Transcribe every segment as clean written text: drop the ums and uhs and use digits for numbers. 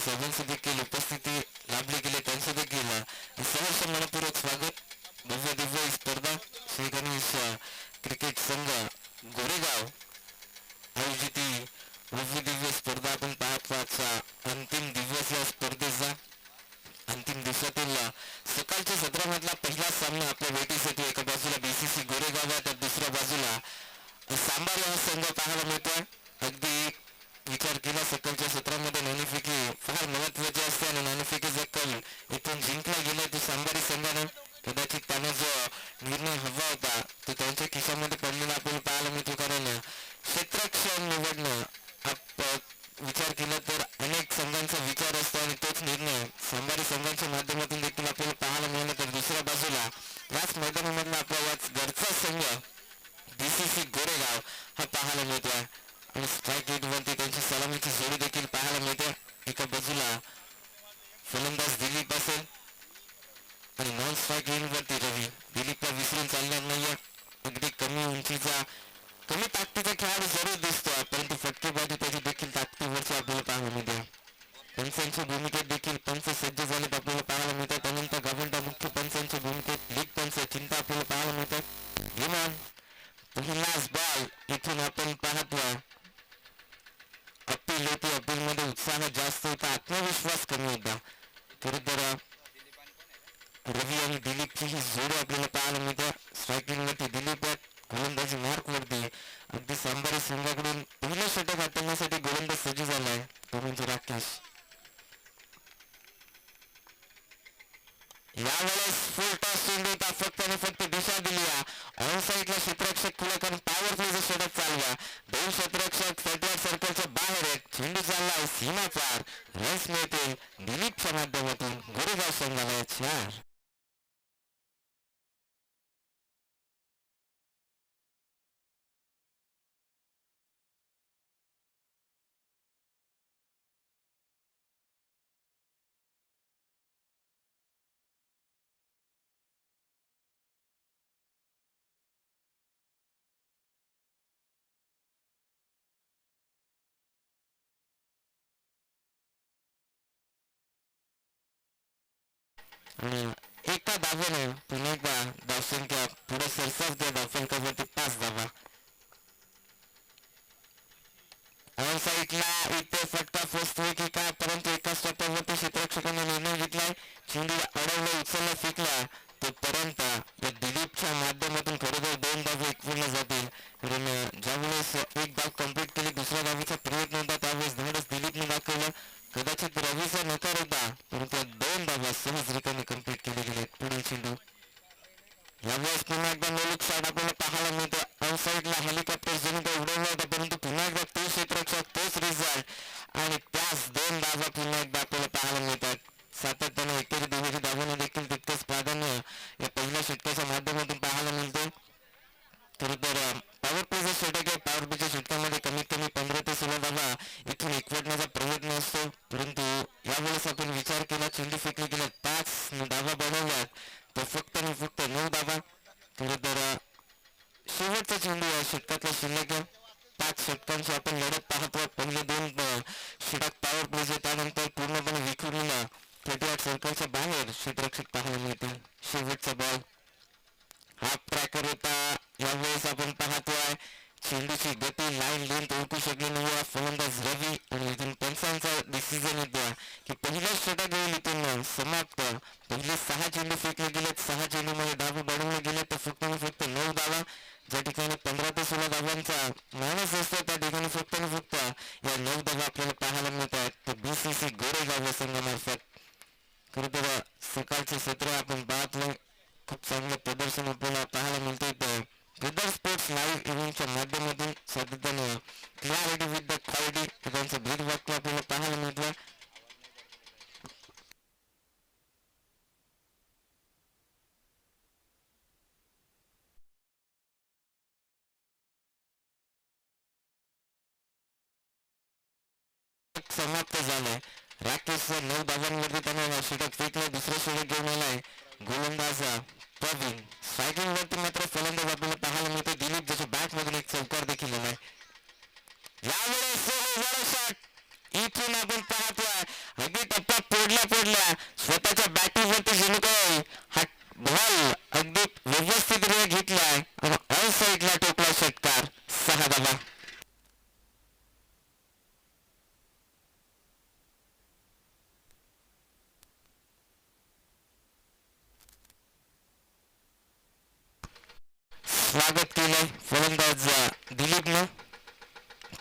सर्वांचे देखील उपस्थिती लाभली गेली त्यांचं देखील सहर्ष मनपूर्वक स्वागत. भव्य दिव्य ही स्पर्धा श्री गणेश क्रिकेट संघ गोरेगाव आयोजित ही भव्य दिव्य स्पर्धा आपण पाहतोचा अंतिम दिवस या स्पर्धेचा अंतिम दिवसातील सकाळच्या सत्रामधला पहिला सामना आपल्या भेटीसाठी एका बाजूला बीसीसी गोरेगाव आहे तर दुसऱ्या बाजूला सांबार हा संघ पाहायला मिळतोय. अगदी विचार केला सकाळच्या सत्रामध्ये नाणेफेकी फार महत्वाची असते आणि नाणेफेकी जर कल इथून जिंकला गेला तर सांबारी संघाने कदाचित त्यांना जो निर्णय हवा होता तो त्यांच्या खिशामध्ये पडलेला आपल्याला पाहायला मिळतो. कारण क्षेत्रक्षण निवडणं विचार केला तर अनेक संघांचा विचार असतो आणि तोच निर्णय सांबारी संघांच्या माध्यमातून देखील आपल्याला पाहायला मिळाला. तर दुसऱ्या बाजूला याच मैदानामधला आपला याच घरचा संघ बीसीसी गोरेगाव हा पाहायला मिळतोय आणि स्ट्राईक रेट वरती त्यांची सलामीची जोडी देखील पाहायला मिळते. एका बाजूला फलंदाज दिलीप असेल आणि नॉन स्ट्राईक रेट वरती रवी. दिलीपला विसरून चालणार नाहीये. अगदी कमी उंचीचा कमी ताकदीचा खेळाडू जरूर दिसतोय परंतु फटकेबाजी त्याची देखील ताकदीवरची आपल्याला पाहायला मिळते. पंचांच्या भूमिकेत देखील पंच सज्ज झालेत आपल्याला पाहायला मिळतात. त्यानंतर गव्हर्नर मुख्य पंचांच्या भूमिकेत लीग पंच चिंता आपल्याला पाहायला मिळतात. विमान पहिलाच बॉल इथून आपण पाहतोय अपील होती. अपील मध्ये उत्साह जास्त होता आत्मविश्वास कमी होता. खरं तर रवी आणि दिलीपची ही जोडी आपल्याला पाहायला मिळते. स्ट्रायकिंग वरती दिलीप गोलंदाजी मार्क वरती अगदी सांबारी संघाकडून पहिलं षटक हाताळण्यासाठी गोलंदाज सज्ज झालाय तो म्हणजे राकेश. यावेळेस फुल टॉस चेंडू होता फक्त आणि फक्त दिशा दिली ऑन साईडला क्षेत्ररक्षक खुला करून पॉवर प्लेचा षटक चालला. दोन क्षेत्ररक्षक 38 सर्कलच्या बाहेर आहेत. चेंडू चाललाय सीमा पार. रन्स मिळतील दिलीपच्या माध्यमातून. गोरेगाव संघाला 4. आणि एका धावेने पुन्हा एकदा धावसंख्या पुढे सरसाच त्या धावसंख्यावरती 5 धावा. ऑन साईडला इथे फटका पोचतोय की काय परंतु एका स्टॉपवरती क्षेत्ररक्षकाने निर्णय घेतलाय. चेंडू अडवला उचलला फेकला तोपर्यंत या दिलीपच्या माध्यमातून खरोखर 2 धावे एकवटल्या जातील. कारण ज्यावेळेस एक धाव कंप्लीट केली दुसऱ्या धावेचा प्रयत्न होता त्यावेळेस धाडस दिलीपने दाखवलं. कदाचित रवीचा नकार होता परंतु 2 धावा सहज रिकामी कंप्लीट केले गेले. पुढील चेंडू यावेळेस पुन्हा एकदा नोलुक शॉट आपल्याला पाहायला मिळतो. ऑन साईडला हेलिकॉप्टर जणू काही उडवला होता परंतु पुन्हा एकदा तोच क्षेत्ररक्षक तोच रिझल्ट आणि त्याच 2 धावा पुन्हा एकदा आपल्याला पाहायला मिळतात. सातत्याने एकेरी दुहेरी धावांना देखील तितकंच प्राधान्य या पहिल्या षटकाच्या माध्यमातून पाहायला मिळते. खरं तर पॉवर प्लेचा षटक आहे. पॉवर प्लेच्या षटकामध्ये कमीत कमी 15 ते 16 धावा इथून एकवटण्याचा प्रयत्न असतो परंतु यावेळेस आपण विचार केला चेंडू फेकले गेले 5 धावा बनवल्यात तर फक्त आणि फक्त 9 धावा. खरं तर शेवटचा चेंडू या षटकातला शिल्लक आहे. 5 षटकांची आपण लढत पाहतो. पहिले 2 षटक पॉवर प्लेचे त्यानंतर पूर्णपणे विखुरलेला 38 सर्कलच्या बाहेर क्षेत्ररक्षक पाहायला मिळते. शेवटचा बॉल हाफ ट्रॅकर होता. यावेळेस आपण पाहतोय चेंडूची गती लाईन लेंथ ओळखू शकली नाही फलंदाज रवी आणि इथून पंचांचा डिसिजन येतो की पहिला षटक होईल इथून समाप्त. पहिले 6 चेंडू फेकले गेलेत. 6 चेंडूमध्ये धावा बनवले गेले तर फक्त आणि फक्त 9 धावा. ज्या ठिकाणी 15 ते 16 धावांचा मायनस असतो त्या ठिकाणी फक्त आणि फक्त या 9 धावा आपल्याला पाहायला मिळतात तर बीसीसी गोरेगाव संघामार्फत. खरं तर सकाळचे सत्र आपण पाहतोय खूप चांगलं प्रदर्शन आपल्याला पाहायला मिळतंय. तर ब्रदर स्पोर्ट्स लाईव्ह इव्हेंटच्या माध्यमातून सातत्याने क्लॅरिटी विथ द क्वालिटी त्यांचं भेदवाक्य आपल्याला पाहायला मिळतंय. समाप्त झालंय. राकेश 9 धावांवरती त्याने षटक फेकलं. दुसरं षटक घेऊन आलाय गोलंदाज प्रवीण. स्ट्रायकिंग वरती मात्र फलंदाज आपल्याला पाहायला मिळते दिलीप ज्याच्या बॅट मधून एक चौकार देखील आलाय. यावेळेस शॉट इथून आपण पाहतोय अगदी टप्पा पोडल्या स्वतःच्या बॅटिंगवरती जिंकतोय हा बॉल अगदी व्यवस्थितरित्या घेतलाय आणि ऑन साईडला टोकला षटकार 6 धावा. स्वागत केलंय फलंदाज दिलीपनं.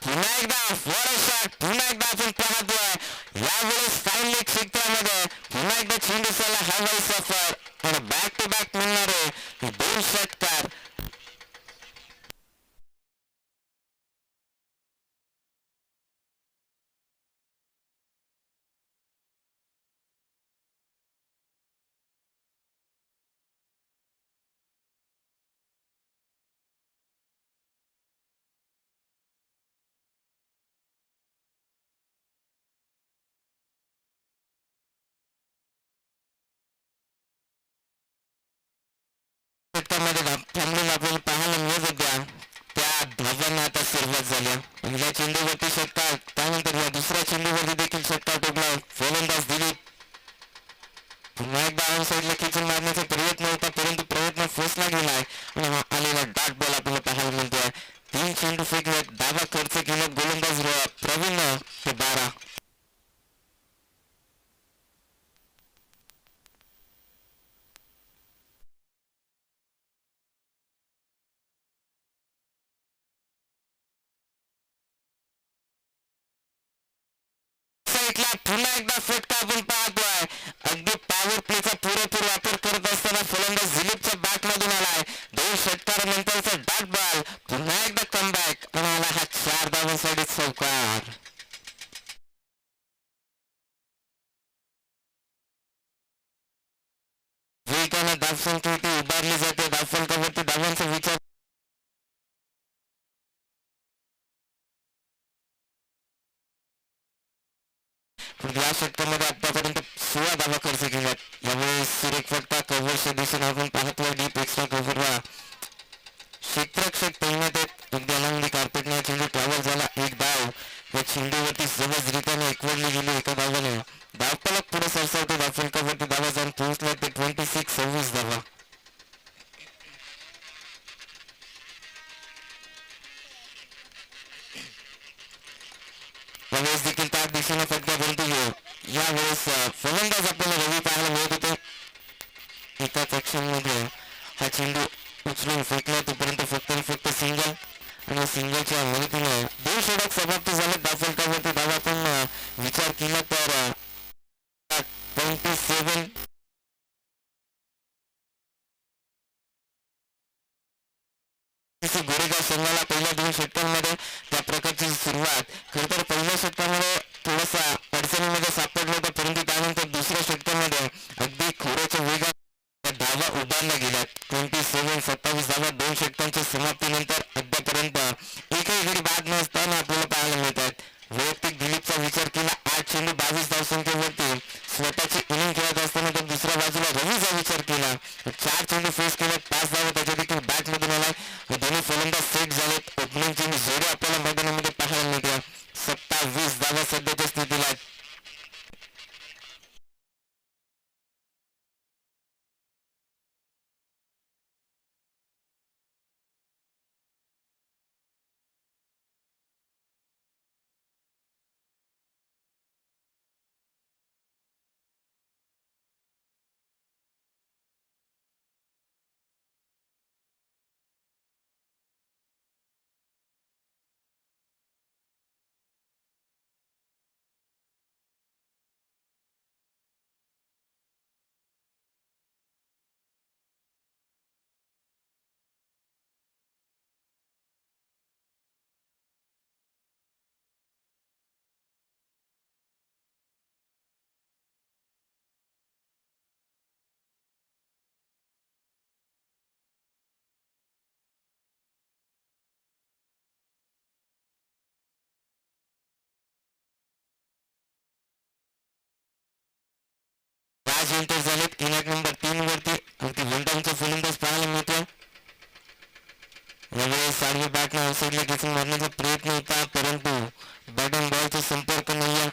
पुन्हा एकदा फॉर शॉट पुन्हा एकदा आपण पाहतोय यावेळेस फाईन लेग क्षेत्रामध्ये पुन्हा एकदा चेंडूला हवाई सफर आणि बॅक टू बॅक मिळणारे हे 2 षटकार. षटकामध्ये थांबलेला आपल्याला पाहायला मिळत होत्या त्या धावांना आता सुरुवात झाल्या. पहिल्या चेंडूवरती षटकार त्यानंतर या दुसऱ्या चेंडूवरती देखील षटकार टोकला फलंदाज दिलीप. पुन्हा एकदा ऑन साईडला खेचून मारण्याचा प्रयत्न होता परंतु प्रयत्न फसला गेलाय आणि हा आलेला डॉट बॉल आपल्याला पाहायला मिळतोय. 3 चेंडू फेकलेत, धावा खर्च केला गोलंदाज प्रवीण ते 12. पुन्हा एकदा फटका आपण पाहतोय अगदी पॉवर प्लेचा पुरेपूर वापर करत असताना फलंदाज दिलीपच्या बॅट मधून आलाय. 2 षटकारानंतरचा डॉट बॉल पुन्हा एकदा कमबॅक आणि आला हा 4 धावांसाठी चौकार. वेगाने धावसंख्या उभारली जाते. धावसंख्येवरती धावांचा विचार या षटकामध्ये आतापर्यंत 16 धावा खर्च केल्यात. यावेळेस सुरेख फटका कव्हरच्या दिशेने आपण पाहतोय डीप एक्स्ट्रा कव्हरला क्षेत्ररक्षक तैनात आहेत. अगदी अनंगी कार्पेटने चेंडू ट्रॅव्हल झाला. 1 धाव या चेंडूवरती सहजरित्याने एकवडली गेली 1 धावाने. धावफलक पुढे सरसावतो. धावफलकावरती धावा जाऊन पोहोचल्या ते 26 धावा. यावेळेस देखील त्या दिशेने फटका परंतु यावेळेस फलंदाज आपल्याला रवी पाहायला मिळत होते. एकाच ॲक्शनमध्ये हा चेंडू उचलून फेकला तोपर्यंत फक्त सिंगल आणि सिंगलच्या मदतीने 2 षटक समाप्त झाले. धावफलकावरती धावा आपण विचार केला तर 27 गोरेगाव संघाला पहिल्या 2 षटकांमध्ये त्या प्रकारची सुरुवात खरं तर पहिल्या षटकामध्ये थोडासा अडचणीमध्ये सापडला होता परंतु त्यानंतर दुसऱ्या षटकामध्ये अगदी खोऱ्याच्या वेगात धावा उभारल्या गेल्यात. 27 धावा 2 षटकांच्या समाप्तीनंतर अद्यापर्यंत एकही गडी बाद नसताना आपल्याला पाहायला मिळतात. वैयक्तिक दिलीपचा विचार केला 8 चेंडू 22 धावसंख्येवरती स्वतःची इनिंग खेळत असताना तर दुसऱ्या बाजूला रवीचा विचार केला 4 चेंडू फेस केले 5 धावा त्याच्या देखील बॅट मधून आलाय. दोन्ही फलंदाज सेट झालेत. ओपनिंगची जोडी आपल्याला मैदानामध्ये पाहायला मिळते. 27 धावा सध्याच्या स्थितीला. आज एंटर झालेत किनाक नंबर 3 वरती अगदी वनडाऊनचा फलंदाज पाहायला मिळतोय. यावेळेस साडवी बॅटने आउटसाईडला खेचून मारण्याचा प्रयत्न होता परंतु बॅट अँड बॉलचा संपर्क नाही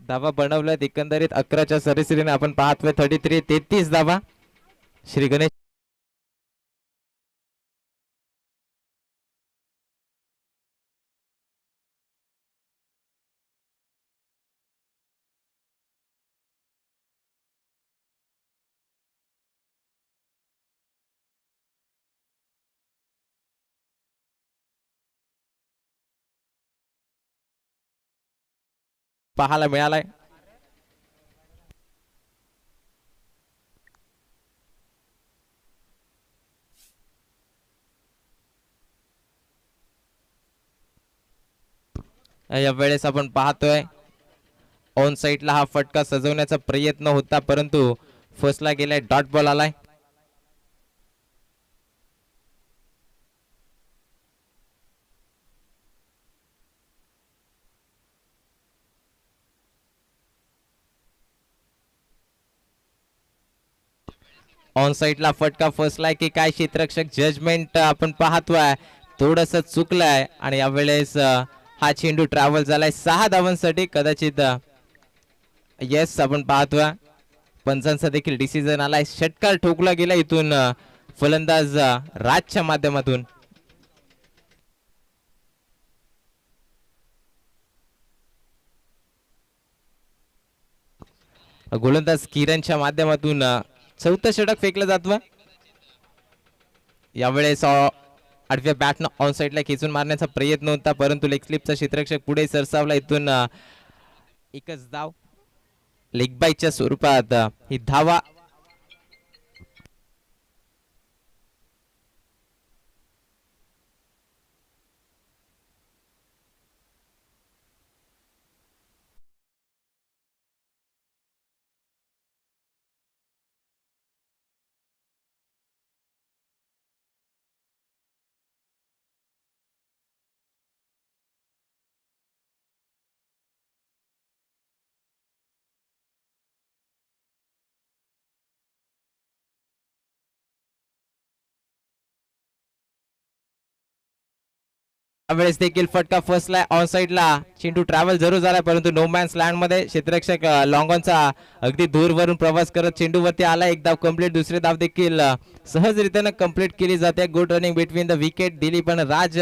धावा बनवल्यात एकंदरीत 11च्या सरासरीने आपण पाहतोय 33 धावा. श्री गणेश पाहायला मिळालाय. या वेळेस आपण पाहतोय ऑन साइडला हा फटका सजवण्याचा प्रयत्न होता परंतु फर्स्टला गेलाय, डॉट बॉल आलाय. ऑन साइडला फटका फसलाय की काय क्षेत्ररक्षक जजमेंट आपण पाहतोय थोडस चुकलंय आणि यावेळेस हा चेंडू ट्रॅव्हल झालाय 6 धावांसाठी. कदाचित येस आपण पाहतोय पंचांचा देखील डिसिजन आलाय. षटकार ठोकला गेला इथून फलंदाज राजच्या माध्यमातून. गोलंदाज किरणच्या माध्यमातून चौथं षटक फेकलं जातं. यावेळेस आडव्या बॅटनं ऑन साइडला खेचून मारण्याचा प्रयत्न होता परंतु लेग स्लिपचा क्षेत्ररक्षक पुढे सरसावला. इथून एकच धाव लेग बाईच्या स्वरूपात ही धावा. यावेळेस देखील फटका फसलाय ऑन साइडला. चेंडू ट्रॅव्हल जरूर झालाय परंतु नो मॅन्स लँड मध्ये क्षेत्ररक्षक लॉंगॉनचा अगदी दूरवरून प्रवास करत चेंडूवरती आला. एक धाव कंप्लीट. दुसरी धाव देखील सहजरित्याने कंप्लीट केली जाते. Good running between the wicket. Dilip आणि राज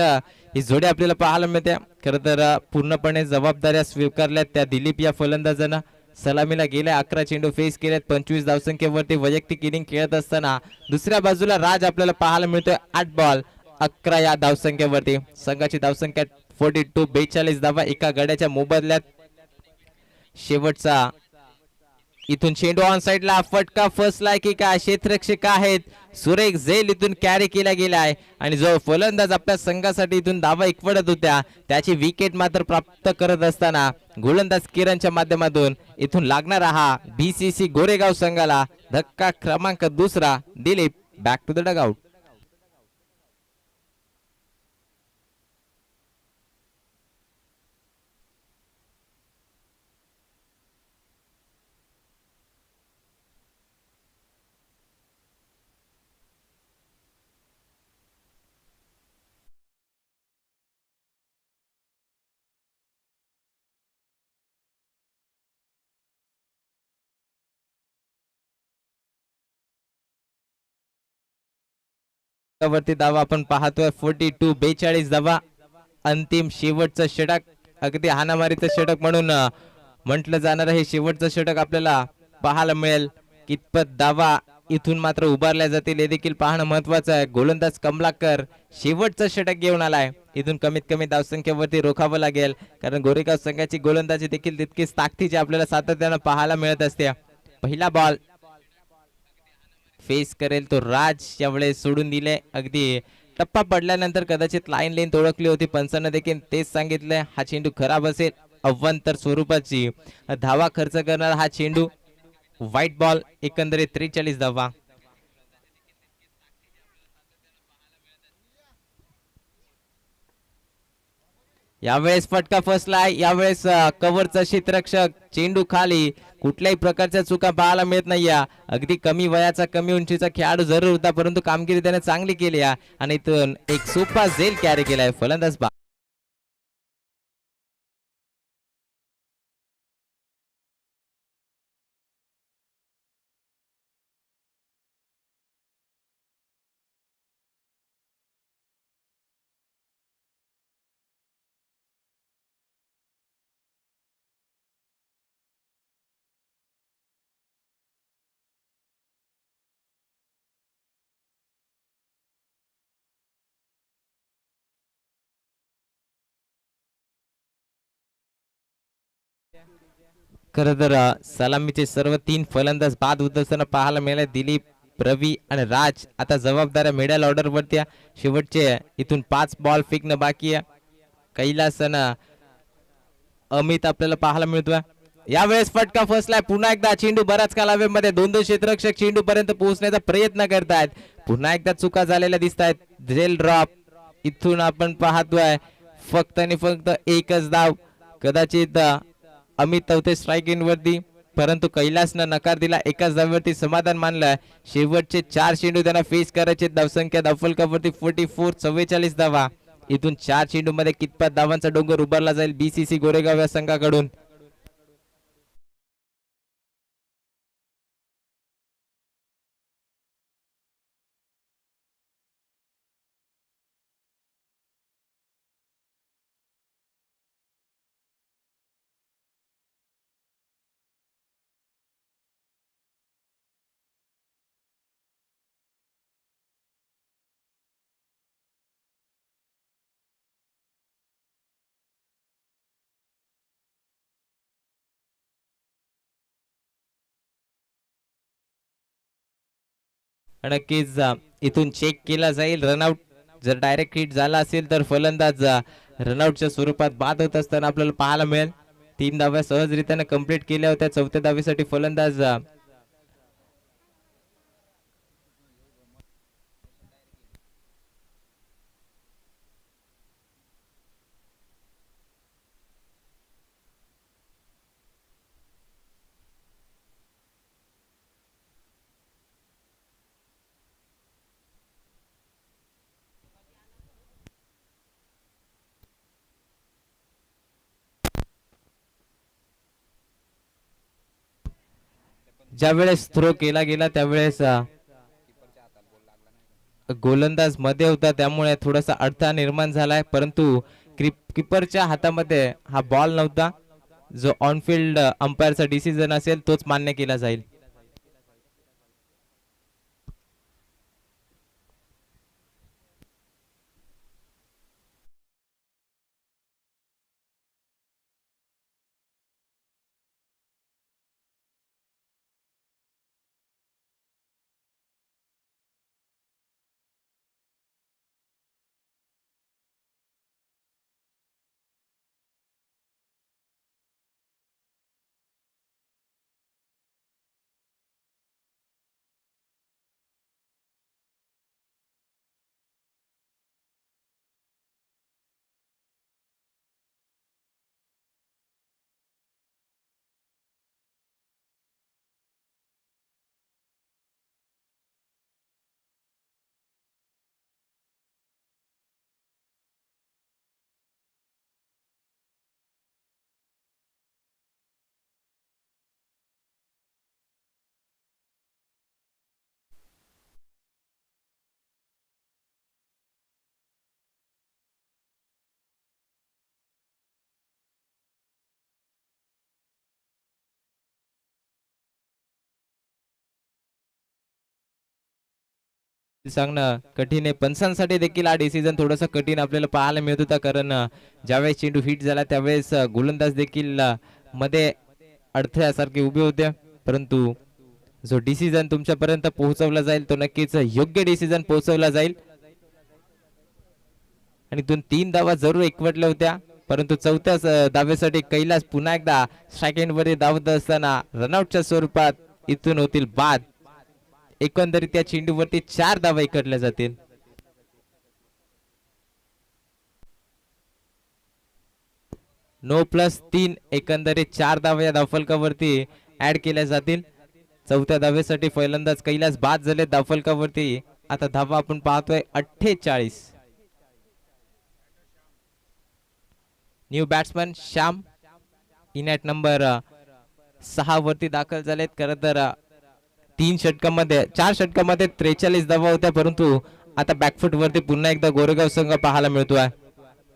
ही जोडी आपल्याला पाहायला मिळते. खरं तर पूर्णपणे जबाबदाऱ्या स्वीकारल्यात त्या दिलीप या फलंदाजानं. सलामीला गेल्या 11 चेंडू फेस केलेत 25 धावसंख्येवरती वैयक्तिक इनिंग खेळत असताना दुसऱ्या बाजूला राज आपल्याला पाहायला मिळतोय 8 बॉल 11 या धावसंख्येवरती. संघाची धावसंख्या 42 धावा एका गड्याच्या मोबदल्यात. शेवटचा इथून चेंडू ऑन साइडला फटका फसलाय की काय क्षेत्ररक्षक आहेत सुरेख झेल इथून कॅरी केला गेलाय आणि जो फलंदाज आपल्या संघासाठी इथून धावा एकवडत होत्या त्याची विकेट मात्र प्राप्त करत असताना गोलंदाज किरणच्या माध्यमातून इथून लागणारा हा बीसीसी गोरेगाव संघाला धक्का क्रमांक दुसरा. Dilip back to the dugout. वरती धावा आपण पाहतोय 42 धावा. अंतिम शेवटचं षटक अगदी हाणामारीचं षटक म्हणून म्हटलं जाणार हे शेवटचं षटक आपल्याला पाहायला मिळेल. कितपत धावा इथून मात्र उभारल्या जातील हे देखील पाहणं महत्वाचं आहे. गोलंदाज कमलाकर शेवटचं षटक घेऊन आलाय. इथून कमीत कमी धावसंख्येवरती रोखावं लागेल कारण गोरेगाव संघाची गोलंदाजी देखील तितकीच ताकदीची आपल्याला सातत्यानं पाहायला मिळत असते. पहिला बॉल फेस करेल तो राज यावेळेस सोडून दिले. अगदी टप्पा पडल्यानंतर कदाचित लाईन लेंथ ओळखली होती पंचांना देखील तेच सांगितलंय हा चेंडू खराब असेल. अव्वंतर स्वरूपाची धावा खर्च करणारा हा चेंडू. व्हाईट बॉल एकंदरीत 43 धावा. यावेळेस फटका फसलाय. यावेळेस कव्हरचा क्षेत्ररक्षक चेंडू खाली. कुठल्याही प्रकारच्या चुका पाहायला मिळत नाही. अगदी कमी वयाचा कमी उंचीचा खेळाडू जरूर होता परंतु कामगिरी त्याने चांगली केली आणि इथून एक सोपा झेल कॅरी केलाय फलंदाज. खरं तर सलामीचे सर्व 3 फलंदाज बाद होत असताना पाहायला मिळाले. दिलीप, रवी आणि राज आता जबाबदाऱ्या मिडल ऑर्डर वरती आहे. शेवटचे इथून 5 बॉल फेकणं बाकी आहे. कैलास आणि अमित आपल्याला पाहायला मिळतोय. यावेळेस फटका फसलाय. पुन्हा एकदा चेंडू बराच काल हवेमध्ये. दोन क्षेत्ररक्षक चेंडू पर्यंत पोहोचण्याचा प्रयत्न करतायत. पुन्हा एकदा चुका झालेल्या दिसत आहेत. झेल ड्रॉप इथून आपण पाहतोय. फक्त आणि फक्त एकच धाव. कदाचित अमित चौथे स्ट्राईक इन वरती, परंतु कैलासनं नकार दिला. एकाच धावेवरती समाधान मानलं. शेवटचे 4 चेंडू त्यांना फेस करायचे. धावसंख्या धावफलकावरती 44, 44 धावा. इथून 4 चेंडू मध्ये कितपत धावांचा डोंगर उभारला जाईल बीसीसी गोरेगाव या संघाकडून. नक्कीच इथून चेक केला जाईल. रनआउट जर डायरेक्ट हिट झाला असेल तर फलंदाज रनआउटच्या स्वरूपात बाद होत असताना आपल्याला पाहायला मिळेल. 3 धाव्या सहजरित्याने कंप्लीट केल्या होत्या. चौथ्या धावेसाठी फलंदाज ज्या वेळेस थ्रो केला गेला त्यावेळेस गोलंदाज मध्ये होता, त्यामुळे थोडासा अडथळा निर्माण झालाय. परंतु किपरच्या हातामध्ये हा बॉल नव्हता. जो ऑनफिल्ड अंपायरचा डिसिजन असेल तोच मान्य केला जाईल. सांगणं कठीण आहे. पंचांसाठी देखील हा डिसिजन थोडासा कठीण आपल्याला पाहायला मिळत होता, कारण ज्यावेळेस चेंडू हिट झाला त्यावेळेस गोलंदाज देखील मध्ये अडथळ्यासारखे उभे होते. परंतु जो डिसिजन तुमच्यापर्यंत पोहोचवला जाईल तो नक्कीच योग्य डिसिजन पोहोचवला जाईल. आणि 3 धावा जरूर एकवटल्या होत्या, परंतु चौथ्या धावेसाठी कैलास पुन्हा एकदा सेकंड वर धावत असताना रनआउटच्या स्वरूपात इथून होतील बाद. एकंदरीत त्या चेंडूवरती 4 धावा एकवटल्या जातील. नो प्लस 3 एकंदरीत 4 धावा या धावफलकावरती ऍड केल्या जातील. चौथ्या धावेसाठी फलंदाज कैलास बाद झाले धावफलकावरती. आता धावा आपण पाहतोय 48. New batsman Shyam in at number 6 वरती दाखल झालेत. खरं तर 4 षटकामध्ये 43 धावा होत्या, परंतु आता बॅकफुट वरती पुन्हा एकदा गोरेगाव संघ पाहायला मिळतोय.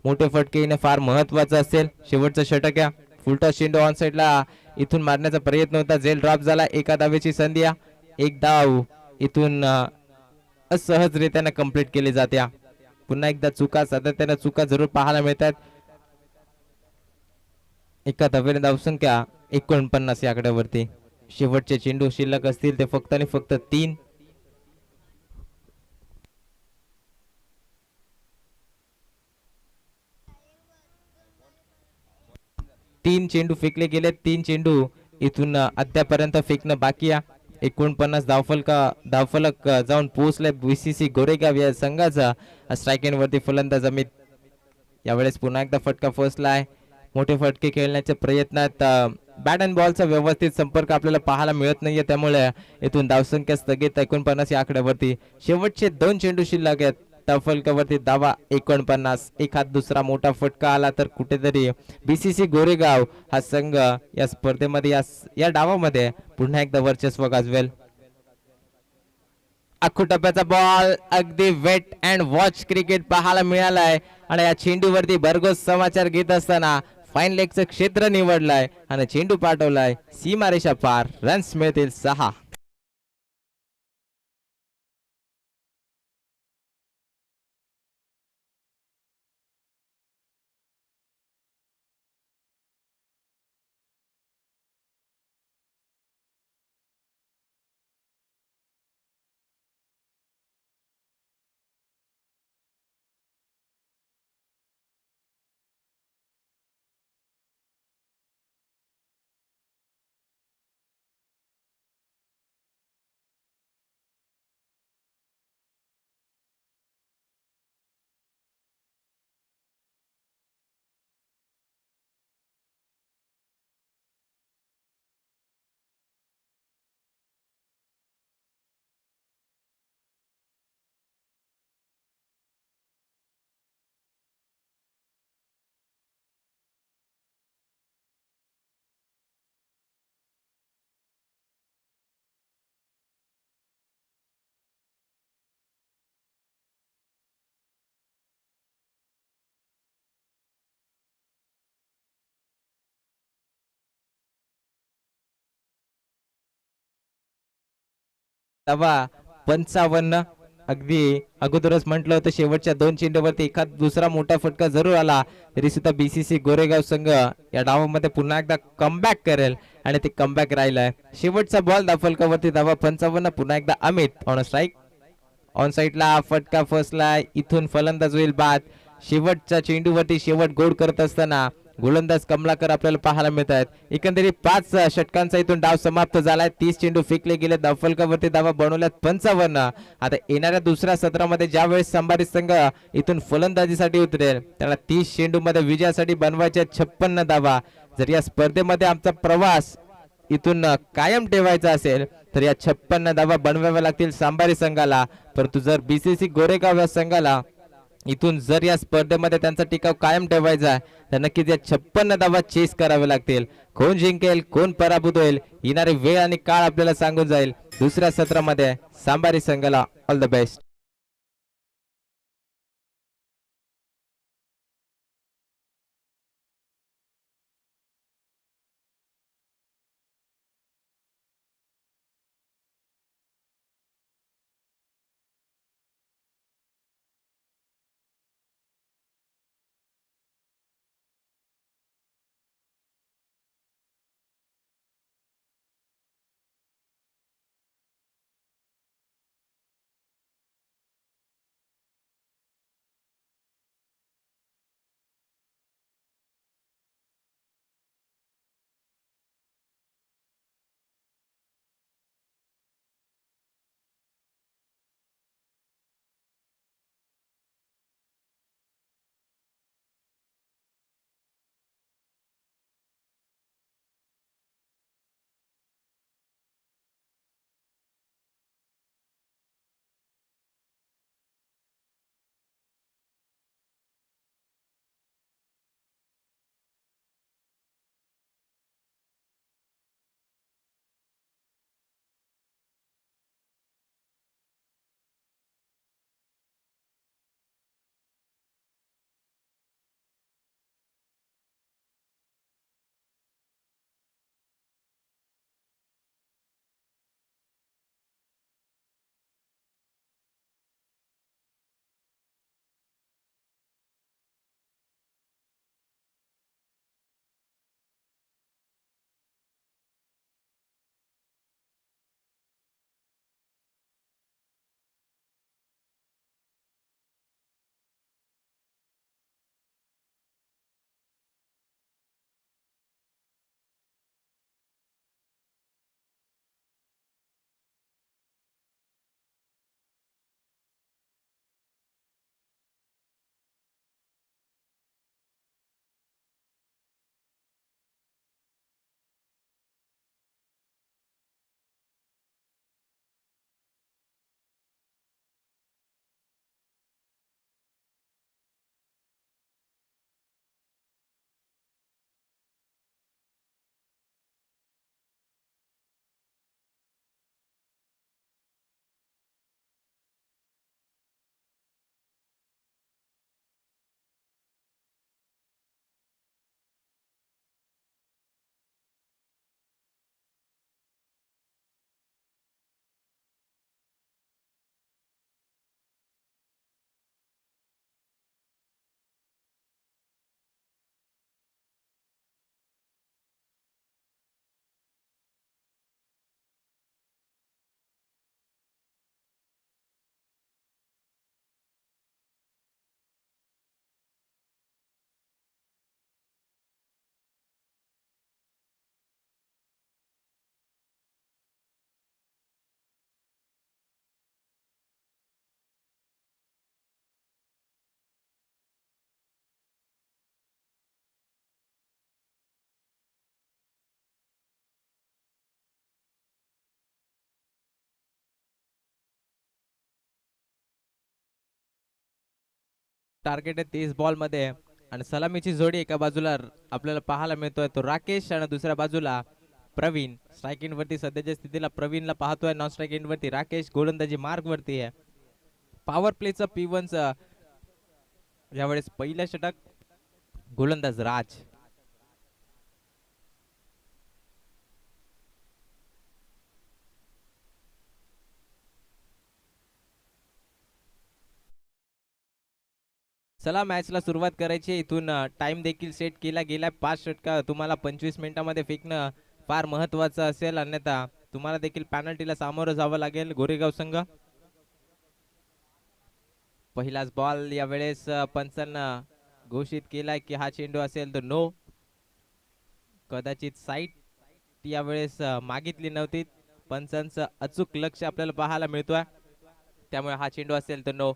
मोठे फटके येणे फार महत्वाचं असेल. शेवटचं षटक आहे. फुलटॉस चेंडू ऑन साइडला इथून मारण्याचा प्रयत्न होता. झेल ड्रॉप झाला. एका धावेची संधी. एक धाव इथून असहजरित्याने कंप्लीट केली जाते. पुन्हा एकदा चुका, सातत्याने चुका जरूर पाहायला मिळतात. एका धावेने धावसंख्या 49 या आकड्यावरती. शेवटचे चेंडू शिल्लक असतील ते फक्त आणि फक्त 3. तीन चेंडू फेकले गेले. 3 चेंडू इथून अद्यापर्यंत फेकणं बाकी आहे. 49 धावफलक जाऊन पोहोचले बीसीसी गोरेगाव या संघाचा. स्ट्राईक वरती फलंदाज अमित. यावेळेस पुन्हा एकदा फटका फसला आहे. मोठे फटके खेळण्याच्या प्रयत्नात बॅट अँड बॉलचा व्यवस्थित संपर्क आपल्याला पाहायला मिळत नाहीये, त्यामुळे इथून धावसंख्या स्थगित 49 या आकड्यावरती. शेवटचे 2 चेंडू शिल्लक आहेत. फलकावरती धावा 49. एखाद दुसरा मोठा फटका आला तर कुठेतरी बीसीसी गोरेगाव हा संघ या स्पर्धेमध्ये या डावामध्ये पुन्हा एकदा वर्चस्व गाजवेल. अख्खू टप्प्याचा बॉल अगदी वेट अँड वॉच क्रिकेट पाहायला मिळालाय आणि या चेंडूवरती भरघोस समाचार घेत असताना फाईन लेगचं क्षेत्र निवडलाय आणि चेंडू पाठवलाय सीमारेषा पार. रन्स मिळतील 6. धावा 55. अगदी अगोदरच म्हटलं होतं शेवटच्या 2 चेंडूवरती एखाद दुसरा मोठा फटका जरूर आला तरी सुद्धा बीसीसी गोरेगाव संघ या डावामध्ये पुन्हा एकदा कमबॅक करेल आणि ते कमबॅक राहिलाय. शेवटचा बॉल धावफलकावरती धावा 55. पुन्हा एकदा अमित ऑन स्ट्राईक. ऑन साईडला फटका फसलाय. इथून फलंदाज होईल बाद. शेवटच्या चेंडूवरती शेवट गोड करत असताना गोलंदाज कमलाकर आपल्याला पाहायला मिळत आहेत. एकंदरीत 5 षटकांचा इथून डाव समाप्त झालाय. 30 चेंडू फेकले गेले. धावफलकावरती धावा बनवल्यात 55. आता येणाऱ्या दुसऱ्या सत्रामध्ये ज्यावेळेस संभाजी संघ इथून फलंदाजीसाठी उतरेल त्याला 30 चेंडू मध्ये विजयासाठी बनवायच्या 56 धावा. जर या स्पर्धेमध्ये आमचा प्रवास इथून कायम ठेवायचा असेल तर या 56 धावा बनवाव्या लागतील संभाजी संघाला. परंतु जर बीसीसी गोरेगाव या संघाला इथून जर या स्पर्धेमध्ये त्यांचा टिकाव कायम ठेवायचा आहे तर नक्कीच या 56 धावा चेस करावे लागतील. कोण जिंकेल कोण पराभूत होईल येणारी वेळ आणि काळ आपल्याला सांगून जाईल. दुसऱ्या सत्रामध्ये संभाजी संघाला ऑल द बेस्ट. टार्गेट आहे 30 बॉल मध्ये आणि सलामीची जोडी एका बाजूला आपल्याला पाहायला मिळतोय तो राकेश आणि दुसऱ्या बाजूला प्रवीण. स्ट्राईक एंड वरती सध्याच्या स्थितीला प्रवीणला पाहतोय, नॉन स्ट्राईक एंड वरती राकेश गोलंदाजी मार्क वरती आहे. पॉवर प्लेचं P1चं यावेळेस पहिलं षटक, गोलंदाज राज. चला मॅचला सुरुवात करायची. इथून टाइम देखील सेट केला गेलाय. 5 षटका तुम्हाला 25 मिनिटांमध्ये फेकणं फार महत्वाचं असेल, अन्यथा तुम्हाला देखील पॅनल्टीला सामोरं जावं लागेल. गोरेगाव संघ पहिलाच बॉल यावेळेस पंचांना घोषित केलाय की हा चेंडू असेल तर नो. कदाचित साईट यावेळेस मागितली नव्हती. पंचांचं अचूक लक्ष आपल्याला पाहायला मिळतोय, त्यामुळे हा चेंडू असेल तर नो.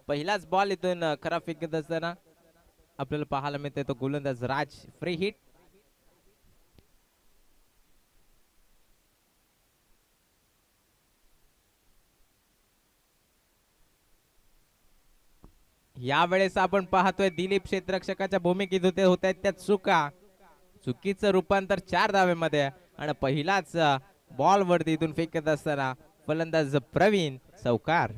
पहिलाच बॉल इथून खराब फेकत असताना आपल्याला पाहायला मिळतोय तो गोलंदाज राज. Free hit. यावेळेस आपण पाहतोय दिलीप क्षेत्ररक्षकाच्या भूमिकेत होत आहेत त्या चुकीचं रूपांतर 4 धावेमध्ये आणि पहिलाच बॉल वरती इथून फेकत असताना फलंदाज प्रवीण चौकार.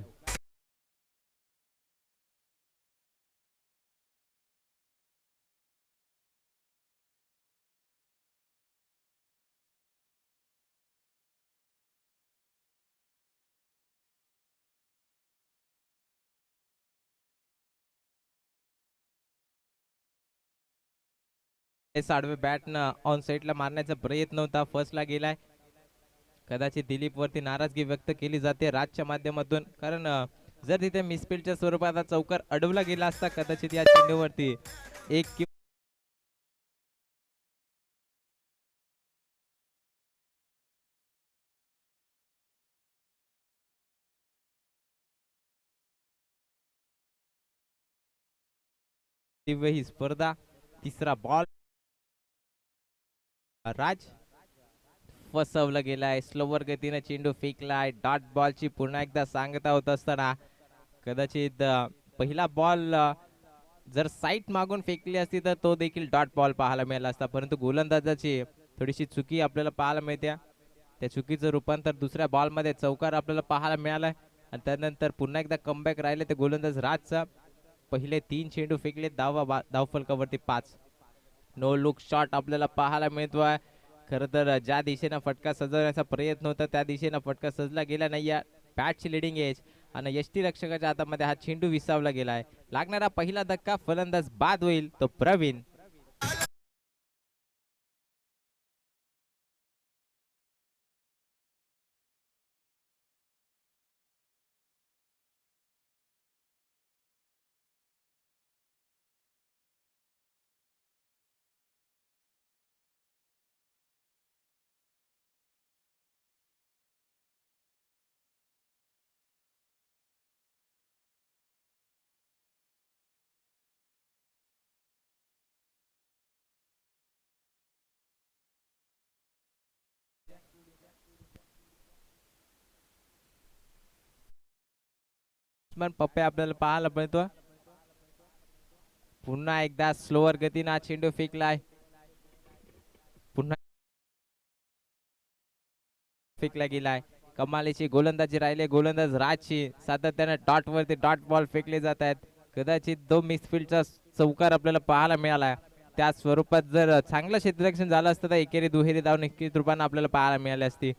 आडवे बॅटनं ऑन साईडला मारण्याचा प्रयत्न होता, फर्स्टला गेलाय. कदाचित दिलीप वरती नाराजगी व्यक्त केली जाते राजच्या माध्यमातून, कारण जर तिथे मिसफील्डच्या स्वरूपात हा चौकार अडवला गेला असता कदाचित या चेंडूवरती एक ही स्पर्धा. तिसरा बॉल राज फसवला गेलाय. स्लोवर गतीने चेंडू फेकलाय. डॉट बॉलची पुन्हा एकदा सांगता होत असताना कदाचित पहिला बॉल जर साईट मागून फेकली असती तर तो देखील डॉट बॉल पाहायला मिळाला असता, परंतु गोलंदाजाची थोडीशी चुकी आपल्याला पाहायला मिळते. त्या चुकीचं रूपांतर दुसऱ्या बॉल मध्ये चौकार आपल्याला पाहायला मिळालाय आणि त्यानंतर पुन्हा एकदा कमबॅक राहिले ते गोलंदाज राजचा. पहिले 3 चेंडू फेकले, धावफलकावरती 5. नो लुक शॉट आपल्याला पाहायला मिळतोय. खर तर ज्या दिशेनं फटका सजवण्याचा प्रयत्न होता त्या दिशेनं फटका सजला गेला नाही. बॅटची लिडिंग एज आणि यष्टी रक्षकाच्या हातामध्ये हा चेंडू विसावला गेलाय. लागणारा पहिला धक्का, फलंदाज बाद होईल तो प्रवीण. पप्पे आपल्याला पाहायला मिळतो. पुन्हा एकदा स्लोअर गतीने हा चेंडू फेकलाय. पुन्हा फेकला गेलाय. कमालीची गोलंदाजी राहिले गोलंदाज राजची. सातत्याने डॉट वरती डॉट बॉल फेकले जात आहेत. कदाचित 2 मिसफील्डचा चौकार आपल्याला पाहायला मिळाला. त्या स्वरूपात जर चांगलं क्षेत्ररक्षण झालं असतं तर एकेरी दुहेरी धाव निश्चित रूपाने आपल्याला पाहायला मिळाली असती.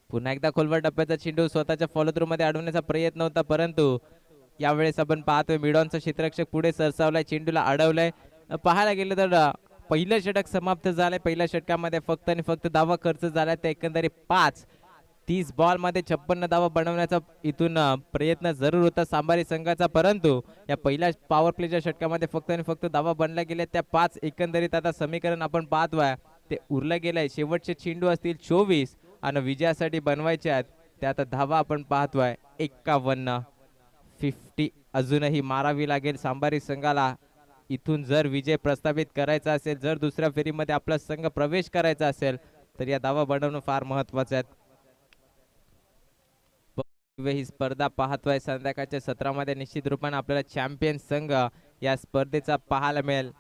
पुन्हा एकदा खोलवर टप्प्याचा चेंडू स्वतःच्या फॉलो थ्रू मध्ये अडवण्याचा प्रयत्न होता, परंतु यावेळेस आपण पाहतोय मिडॉनचा क्षेत्ररक्षक पुढे सरसावलाय, चेंडूला अडवलाय. पाहायला गेलं तर पहिलं षटक समाप्त झालंय. पहिल्या षटकामध्ये फक्त आणि फक्त धावा खर्च झालाय ते एकंदरीत 5. 30 बॉल मध्ये 56 धावा बनवण्याचा इथून प्रयत्न जरूर होता सांभारी संघाचा, परंतु या पहिल्या पॉवर प्लेच्या षटकामध्ये फक्त आणि फक्त धावा बनल्या गेल्या त्या 5. एकंदरीत आता समीकरण आपण पाहतोय ते उरलं गेलंय. शेवटचे चेंडू असतील 24 आणि विजयासाठी बनवायचे आहेत. ते आता धावा आपण पाहतोय 51. 50 अजूनही मारावी लागेल सांभारी संघाला इथून जर विजय प्रस्थापित करायचा असेल, जर दुसऱ्या फेरीमध्ये आपला संघ प्रवेश करायचा असेल तर या धावा बनवणं फार महत्वाचं आहे. ही स्पर्धा पाहतोय संध्याकाळच्या सत्रामध्ये निश्चित रूपाने आपल्याला चॅम्पियन संघ या स्पर्धेचा पाहायला मिळेल.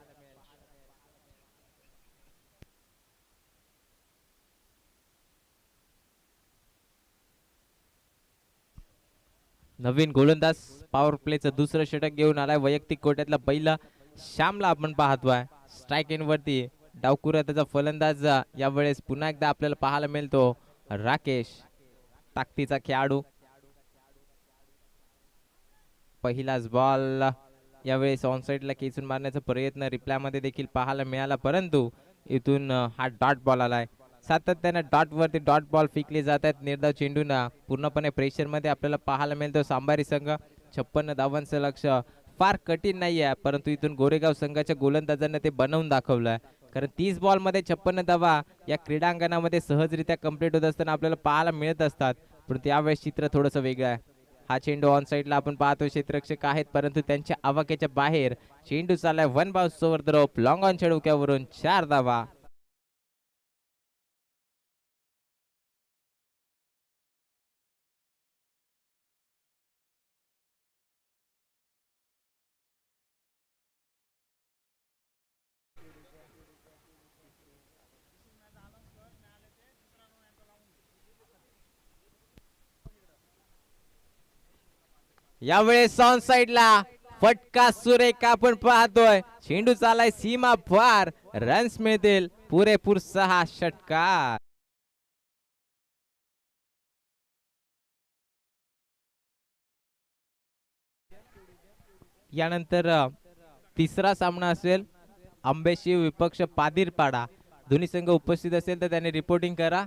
नवीन गोलंदाज पॉवर प्लेचं दुसरं षटक घेऊन आलाय. वैयक्तिक कोट्यातला पहिला श्यामला आपण पाहतोय स्ट्राईक इन वरती. डावखुरा त्याचा फलंदाज यावेळेस पुन्हा एकदा आपल्याला पाहायला मिळतो राकेश, ताकदीचा खेळाडू. पहिलाच बॉल यावेळेस ऑनसाइडला खेचून मारण्याचा प्रयत्न रिप्लाय मध्ये देखील पाहायला मिळाला, परंतु इथून हा डॉट बॉल आलाय. सातत्याने डॉट वरती डॉट बॉल फेकले जात आहेत. निर्धाव चेंडून पूर्णपणे प्रेशर मध्ये आपल्याला पाहायला मिळतो सांभारी संघ. 56 धावांचं लक्ष फार कठीण नाही आहे, परंतु इथून गोरेगाव संघाच्या गोलंदाजांना ते बनवून दाखवलंय. कारण 30 बॉल मध्ये 56 धावा या क्रीडांगणामध्ये सहजरित्या कंप्लीट होत असताना आपल्याला पाहायला मिळत असतात, परंतु यावेळेस चित्र थोडंसं वेगळं आहे. हा चेंडू ऑन साइडला आपण पाहतो क्षेत्ररक्षक आहेत, परंतु त्यांच्या आवाक्याच्या बाहेर चेंडू चाललाय. One bounce over the rope, long on चढउक्यावरून 4 धावा. यावेळेस ऑन साइडला फटका सुरेख आपण पाहतोय. चेंडू चालाय सीमा पार, रन्स मिळतील पुरेपूर 6 षटकार. यानंतर तिसरा सामना असेल आंबेशिव विपक्ष पादिरपाडा. दोन्ही संघ उपस्थित असेल तर त्यांनी रिपोर्टिंग करा.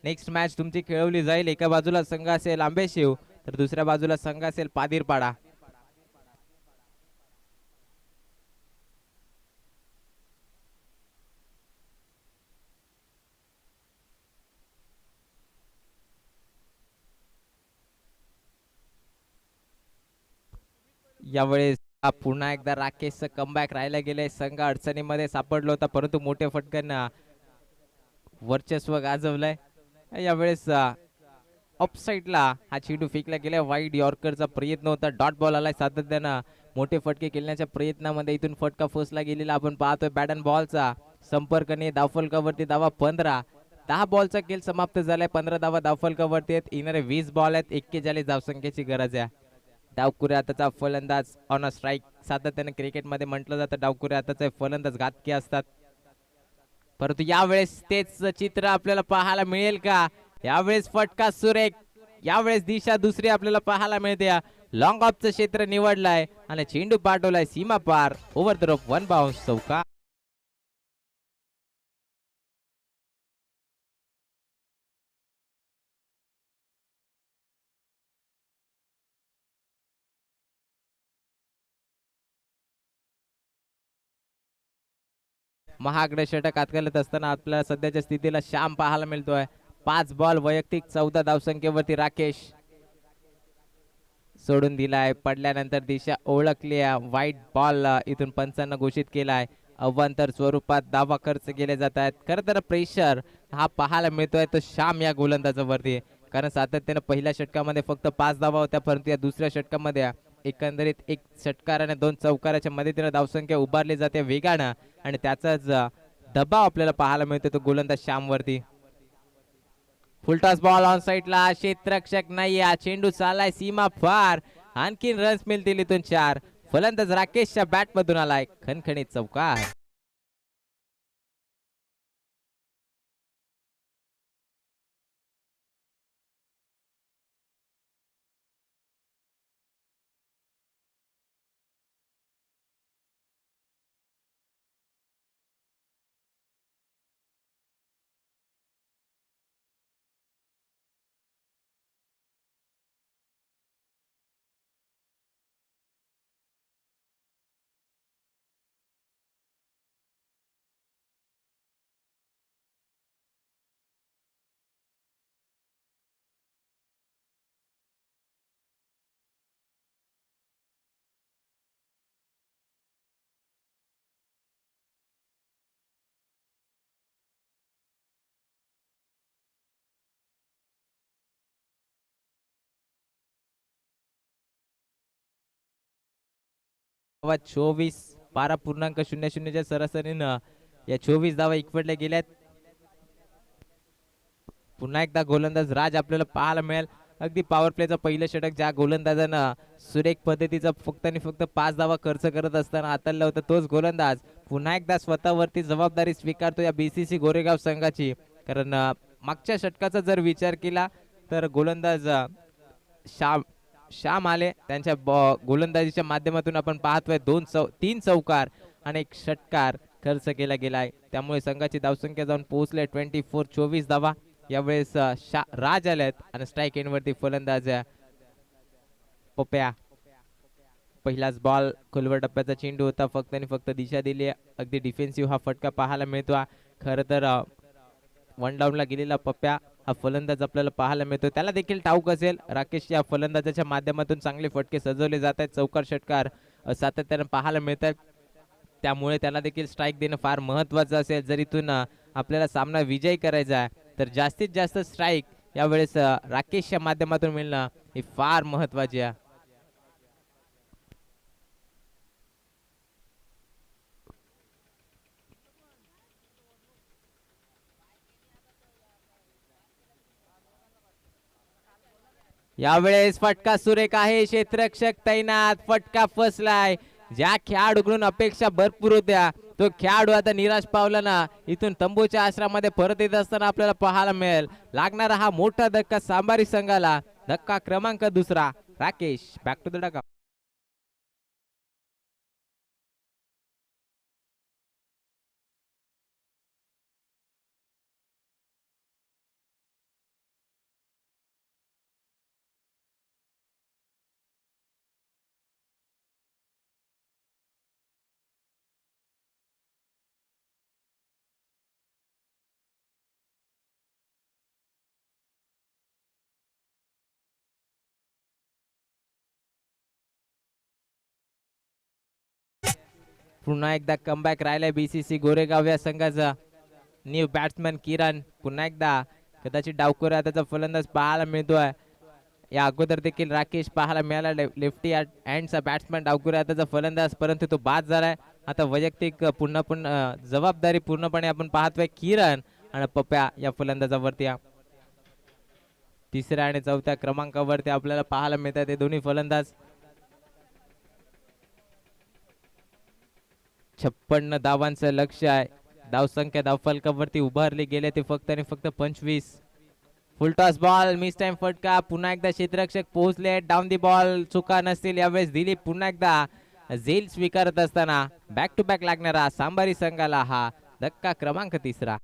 नेक्स्ट मॅच तुमची खेळवली जाईल. एका बाजूला संघ असेल आंबेशिव तर दुसऱ्या बाजूला संघ असेल पादिरपाडा. यावेळेस पुन्हा एकदा राकेशचं कमबॅक राहायला गेले. संघ अडचणीमध्ये सापडला होता, परंतु मोठे फटकन वर्चस्व गाजवलंय. यावेळेस ऑफ साइडला हा चेंडू फेकला गेला. वाईड यॉर्करचा प्रयत्न होता. डॉट बॉल आलाय. सातत्यानं मोठे फटके खेळण्याच्या प्रयत्नामध्ये इथून फटका फोसला गेलेला आपण पाहतोय. बॅट अँड बॉलचा संपर्क नाही. धावफलकावरती धावा 15. 10 बॉलचा खेळ समाप्त झालाय. 15 धावा धावफलकावरती आहेत. येणारे 20 बॉल आहेत. 41 धावसंख्येची गरज आहे. डावखुऱ्या हाताचा फलंदाज ऑन अ स्ट्राईक. सातत्याने क्रिकेटमध्ये म्हटलं जातं डावखुऱ्या हाताचे फलंदाज घातकी असतात, परंतु यावेळेस तेच चित्र आपल्याला पाहायला मिळेल का? यावेळेस फटका सुरेख. यावेळेस दिशा दुसरी आपल्याला पाहायला मिळते. लॉंग ऑफचं क्षेत्र निवडलंय आणि चेंडू पाठवलाय सीमा पार. Over the rope, one bounce, चौका. महागडे षटक हातकलत असताना आपल्याला सध्याच्या स्थितीला श्याम पाहायला मिळतोय. 5 बॉल वैयक्तिक 14 धावसंख्येवरती राकेश सोडून दिलाय. पडल्यानंतर दिशा ओळखली. वाईट बॉल इथून पंचांना घोषित केलाय. अवांतर स्वरूपात धावा खर्च केले जात आहेत. खरं तर प्रेशर हा पाहायला मिळतोय तो श्याम या गोलंदाजावरती, कारण सातत्याने पहिल्या षटकामध्ये फक्त 5 धावा होत्या, परंतु या दुसऱ्या षटकामध्ये एकंदरीत 1 षटकार आणि 2 चौकाराच्या मदतीने धावसंख्या उभारली जाते वेगानं, आणि त्याचाच दबाव आपल्याला पाहायला मिळतो तो गोलंदाज श्याम वरती. फुलटॉस बॉल ऑन साइडला, क्षेत्ररक्षक नाही. चेंडू चालाय सीमा पार. आणखीन रन्स मिळतील इथून 4. फलंदाज राकेशच्या बॅट मधून आलाय खणखणीत चौकार. धावा 24, 12.00च्या सरासरीनं या 24 धावा एकवटल्या गेल्यात. पुन्हा एकदा गोलंदाज राज आपल्याला पाहायला मिळेल. अगदी पॉवर प्लेचं पहिलं षटक ज्या गोलंदाजानं सुरेख पद्धतीचा फक्त आणि फक्त 5 धावा खर्च करत असताना हाताळलं होतं, तोच गोलंदाज पुन्हा एकदा स्वतःवरती जबाबदारी स्वीकारतो या बीसीसी गोरेगाव संघाची. कारण मागच्या षटकाचा जर विचार केला तर गोलंदाज श्याम आले त्यांच्या गोलंदाजीच्या माध्यमातून आपण पाहतोय 3 चौकार आणि 1 षटकार खर्च केला गेलाय. त्यामुळे संघाची धावसंख्या जाऊन पोहोचले 24 धावा. यावेळेस राज आलेत आणि स्ट्राईक एंडवरती फलंदाज पप्या. पहिलाच बॉल खोलवर टप्प्याचा चेंडू होता, फक्त आणि फक्त दिशा दिली. अगदी डिफेन्सिव्ह हा फटका पाहायला मिळतो. खरं तर 1 डाऊनला गेलेला पप्या हा फलंदाज आपल्याला पाहायला मिळतो. त्याला देखील ठाऊक असेल राकेश या फलंदाजाच्या माध्यमातून चांगले फटके सजवले जात आहेत, चौकार षटकार सातत्याने पाहायला मिळत आहेत. त्यामुळे त्याला देखील स्ट्राईक देणं फार महत्वाचं असेल. जर इथून आपल्याला सामना विजयी करायचा आहे तर जास्तीत जास्त स्ट्राईक यावेळेस राकेशच्या माध्यमातून मिळणं हे फार महत्वाचे आहे. यावेळेस फटका सुरेख आहे, क्षेत्ररक्षक तैनात, फटका फसलाय. ज्या खेळाडूकडून अपेक्षा भरपूर होत्या तो खेळाडू आता निराश पावला ना. इथून तंबूच्या आश्रमामध्ये परत येत असताना आपल्याला पाहायला मिळेल लागणारा हा मोठा धक्का सांबारी संघाला. धक्का क्रमांक 2. Rakesh back to the dugout. पुन्हा एकदा कमबॅक राहिलाय बीसीसी गोरेगाव या संघाचा. न्यू बॅट्समॅन किरण पुन्हा एकदा कदाचित डावखोर त्याचा फलंदाज पाहायला मिळतोय. या अगोदर देखील राकेश पाहायला मिळाला, लेफ्टी हँडचा बॅट्समॅन डावखोर त्याचा फलंदाज, परंतु तो बाद झालाय. आता वैयक्तिक पुन्हा जबाबदारी पूर्णपणे आपण पाहतोय किरण आणि पप्या या फलंदाजावरती. 3ऱ्या आणि 4थ्या क्रमांकावरती आपल्याला पाहायला मिळतात हे दोन्ही फलंदाज. 56 धावांचं लक्ष आहे. धावसंख्या धावफलकावरती उभारली गेले ते फक्त आणि फक्त 25. फुल टॉस बॉल, मिस टाइम फटका. पुन्हा एकदा क्षेत्ररक्षक पोहोचले, डाऊन दी बॉल चुका नसतील यावेळेस दिली. पुन्हा एकदा झेल स्वीकारत असताना बॅक टू बॅक लागणारा सांबारी संघाला हा धक्का क्रमांक 3.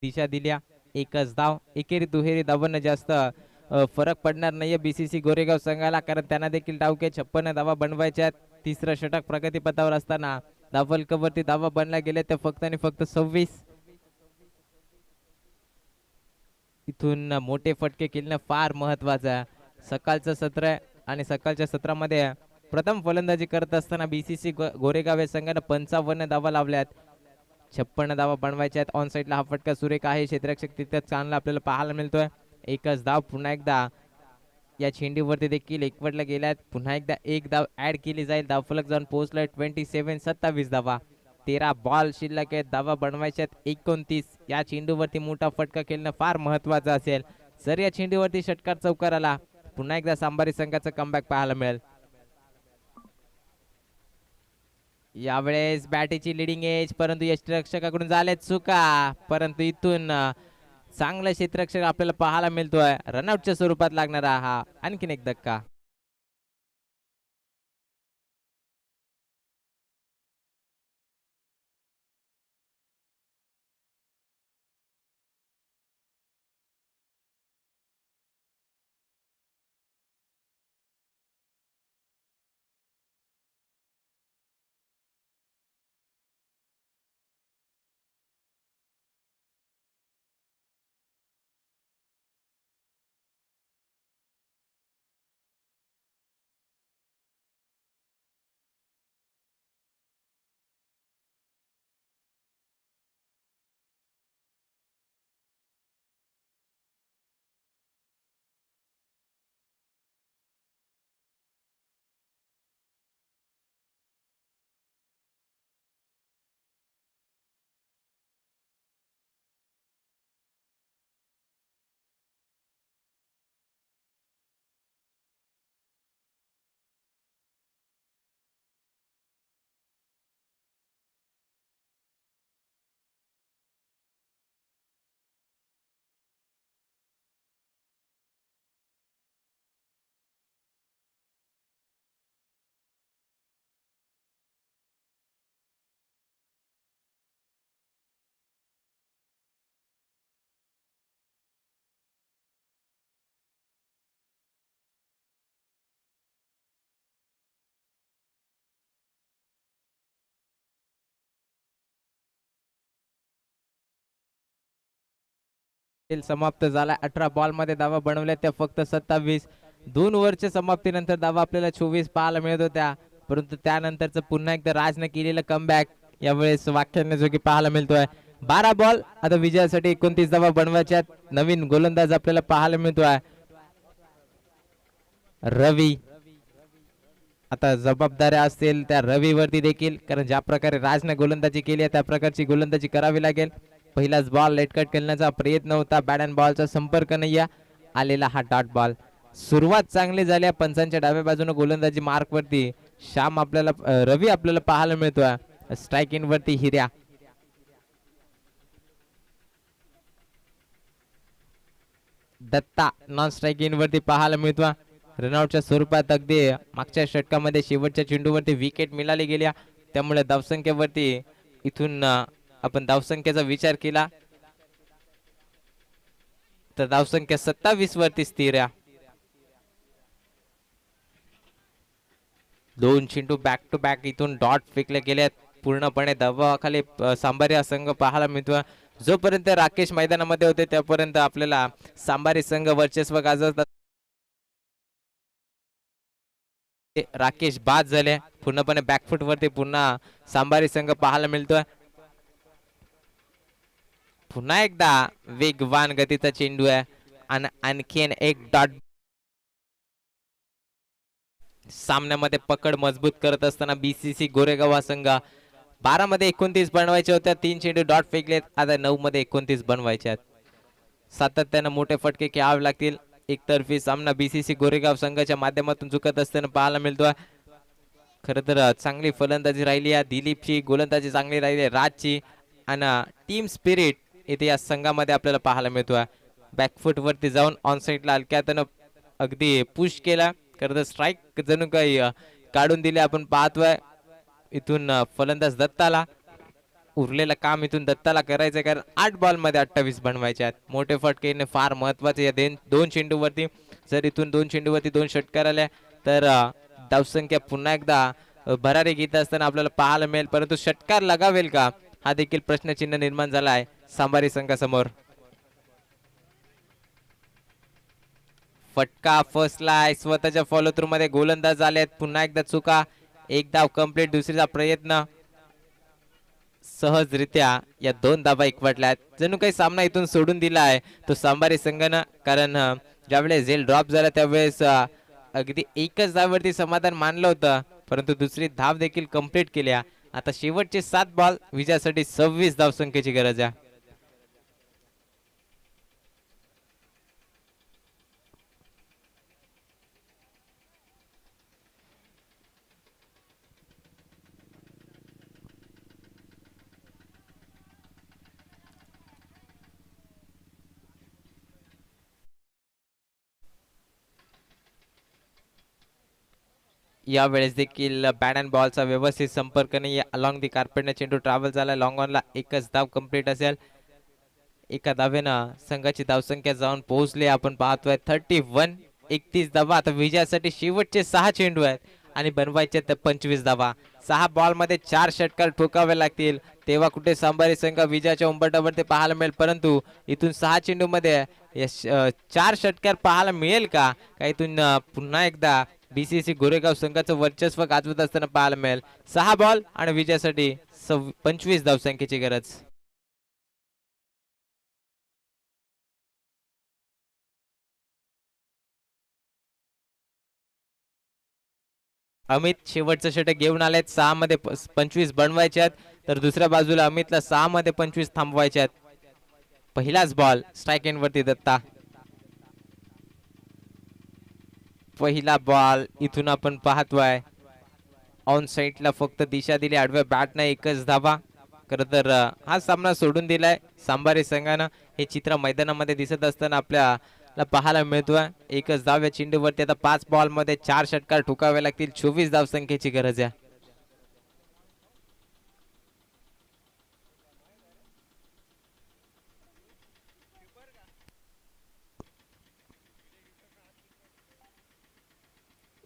दिशा दिल्या, एकच धाव. एकेरी दुहेरी धावांना जास्त फरक पडणार नाहीये बीसीसी गोरेगाव संघाला, कारण त्यांना देखील डावके 56 धावा बनवायच्या. 3रं षटक प्रगतीपथावर असताना धावफलकावरती धावा बनल्या गेल्या त्या फक्त आणि फक्त 26. इथून मोठे फटके खेळणं फार महत्वाचं आहे. सकाळचं सत्र आहे आणि सकाळच्या सत्रामध्ये प्रथम फलंदाजी करत असताना बीसीसी गोरेगाव या संघाने 55 धावा लावल्यात. 56 धावा बनवायच्या आहेत. ऑन साईडला हा फटका सुरेख आहे, क्षेत्ररक्षक तिथं चांगला आपल्याला पाहायला मिळतोय. एकच धाव पुन्हा एकदा या चेंडूवरती देखील एकवटला गेल्यात. पुन्हा एकदा 1 धाव ऍड केली जाईल. धावफलक जाऊन पोहोचलाय 27 धावा. 13 बॉल शिल्लक आहेत, धावा बनवायच्यात 29. या चेंडूवरती मोठा फटका खेळणं फार महत्वाचं असेल. जर या चेंडूवरती षटकार चौकार आला पुन्हा एकदा सांबारी संघाचा कमबॅक पाहायला मिळेल. यावेळेस बॅटीची लिडिंग एज, परंतु यष्टिरक्षकाकडून झाले चुका, परंतु इथून चांगला क्षेत्ररक्षक आपल्याला पाहायला मिळतोय. रनआउटच्या स्वरूपात लागणारा हा आणखीन एक धक्का. समाप्त झाला. 18 बॉल मध्ये धावा बनवल्या त्या फक्त 27. 2 ओव्हरच्या समाप्तीनंतर धावा आपल्याला 24 पाहायला मिळत होत्या, परंतु त्यानंतरच पुन्हा एकदा राजने केलेलं कमबॅक यावेळेस वाख्याने पाहायला मिळतोय. 12 बॉल आता विजयासाठी 29 धावा बनवायच्या. नवीन गोलंदाज आपल्याला पाहायला मिळतोय रवी. आता जबाबदाऱ्या असतील त्या रवीवरती देखील, कारण ज्या प्रकारे राजने गोलंदाजी केली आहे त्या प्रकारची गोलंदाजी करावी लागेल. पहिलाच बॉल लेटकट खेळण्याचा प्रयत्न होता, बॅट अँड बॉलचा संपर्क नाही आलेला हा डॉट बॉल. सुरुवात चांगली झाली पंचांच्या डाव्या बाजूने गोलंदाजी मार्क वरती. श्याम आपल्याला रवी आपल्याला पाहायला मिळतोय. स्ट्राइक इन वरती हिर्या. दत्ता नॉन स्ट्राइक इन वरती पाहायला मिळतोय. रनआउटच्या स्वरूपात अगदी मागच्या षटकामध्ये शेवटच्या चेंडूवरती विकेट मिळाली गेल्या, त्यामुळे धावसंख्येवरती इथून आपण धावसंख्येचा विचार केला तर धावसंख्या 27 वरती स्थिर आहे. 2 चेंडू बॅक टू बॅक इथून डॉट फेकले गेले. पूर्णपणे दबावाखाली सांबारी संघ पाहायला मिळतो. जोपर्यंत राकेश मैदानामध्ये होते त्यापर्यंत आपल्याला सांबारी संघ वर्चस्व गाजवतात. राकेश बाद झाले, पूर्णपणे बॅकफुट वरती पुन्हा सांबारी संघ पाहायला मिळतोय. पुन्हा एकदा वेगवान गतीचा चेंडू आहे आणि आणखीन एक डॉट. सामन्यामध्ये पकड मजबूत करत असताना बीसीसी गोरेगाव हा संघ 12 मध्ये 29 बनवायचे होत्या. 3 चेंडू डॉट फेकलेत, आता 9 मध्ये 29 बनवायचे आहेत. सातत्यानं मोठे फटके खेळावे लागतील. एकतर्फी सामना बीसीसी गोरेगाव संघाच्या माध्यमातून चुकत असताना पाहायला मिळतोय. खर तर चांगली फलंदाजी राहिली आहे दिलीपची, गोलंदाजी चांगली राहिली राजची, आणि टीम स्पिरिट इथे या संघामध्ये आपल्याला पाहायला मिळतोय. बॅकफुट वरती जाऊन ऑन साइडला हलक्यातनं अगदी पुश केला, खरं तर स्ट्राईक जणू काही काढून दिले आपण पाहतोय. इथून फलंदाज दत्ताला उरलेलं काम इथून दत्ताला करायचं, कारण 8 बॉल मध्ये 28 बनवायचे आहेत. मोठे फटके फार महत्वाचे या 2 चेंडूवरती. जर इथून 2 चेंडूवरती 2 षटकार आले तर धावसंख्या पुन्हा एकदा भरारी घेत असताना आपल्याला पाहायला मिळेल, परंतु षटकार लगावेल का हा देखील प्रश्नचिन्ह निर्माण झाला आहे सांबारी संघासमोर. फटका फसलाय, स्वतःच्या फॉलो थ्रू मध्ये गोलंदाज आलेत. पुन्हा एकदा चुका, एक धाव कंप्लीट, दुसरीचा प्रयत्न. सहजरित्या या 2 धावा एकवटल्यात. जणू काही सामना इथून सोडून दिला आहे तो सांबारी संघानं, कारण ज्यावेळेस झेल ड्रॉप झाला त्यावेळेस अगदी एकच धाववरती समाधान मानलं होतं, परंतु दुसरी धाव देखील कंप्लीट केल्या. आता शेवटचे 7 बॉल विजयासाठी 26 धावसंख्येची गरज आहे. यावेळेस देखील बॅट अँड बॉलचा व्यवस्थित संपर्क नाही. अलॉंग दी कार्पेटने चेंडू ट्रॅव्हल झाला. लॉंग ऑनला एकच धाव कंप्लीट असेल. एका धावेनं संघाची धावसंख्या जाऊन पोहोचली. आपण पाहतोय 31. 31 धावा. आता विजयासाठी शेवटचे 6 चेंडू आहेत आणि बनवायचे तर 25 धावा. 6 बॉलमध्ये 4 षटकार ठोकावे लागतील, तेव्हा कुठे सांभारी संघ विजयाच्या उंबरठ्यावरती पाहायला मिळेल. परंतु इथून 6 चेंडूमध्ये 4 षटकार पाहायला मिळेल का इथून पुन्हा एकदा बीसीसी गोरेगाव संघाचं वर्चस्व गाजवत असताना पाहायला मिळेल. 6 बॉल आणि विजयासाठी 25 धावसंख्येची गरज. अमित शेवटचं षटक घेऊन आलेत. 6 मध्ये 25 बनवायचे आहेत, तर दुसऱ्या बाजूला अमितला 6 मध्ये 25 थांबवायचे आहेत. पहिलाच बॉल स्ट्राइक एंड वरती दत्ता. पहिला बॉल इथून आपण पाहतोय ऑन साइडला फक्त दिशा दिली आडव्या बॅटने. एकच धावा. खर तर हा सामना सोडून दिलाय सांभारी संघानं. हे चित्र मैदानामध्ये दिसत असताना आपल्याला पाहायला मिळतोय. एकच धाव या चेंडूवरती. आता 5 बॉल मध्ये 4 षटकार ठोकावे लागतील. 24 धावसंख्येची गरज आहे.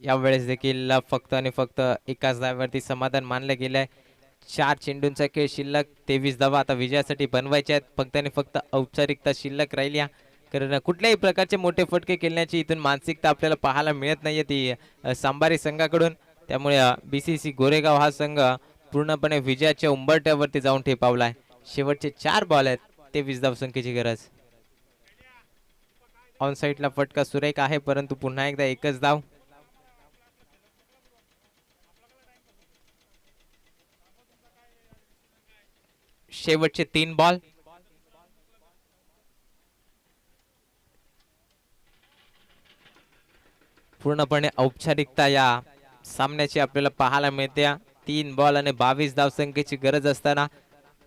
यावेळेस देखील फक्त आणि फक्त एकाच धाव्यावरती समाधान मानलं गेलंय. 4 चेंडूंचा खेळ शिल्लक. 23 धावा आता विजयासाठी बनवायच्या आहेत. फक्त आणि फक्त औपचारिकता शिल्लक राहिली. कारण कुठल्याही प्रकारचे मोठे फटके खेळण्याची इथून मानसिकता आपल्याला पाहायला मिळत नाहीये ती सांभारी संघाकडून. त्यामुळे बीसीसी गोरेगाव हा संघ पूर्णपणे विजयाच्या उंबरठ्यावरती जाऊन ठेपावलाय. शेवटचे 4 बॉल आहेत. 23 धावसंख्येची गरज. ऑन साइडला फटका सुरेख आहे, परंतु पुन्हा एकदा एकच धाव. शेवटचे 3 बॉल. पूर्णपणे औपचारिकता या सामन्याची आपल्याला पाहायला मिळते. 3 बॉल आणि 22 धावसंख्येची गरज असताना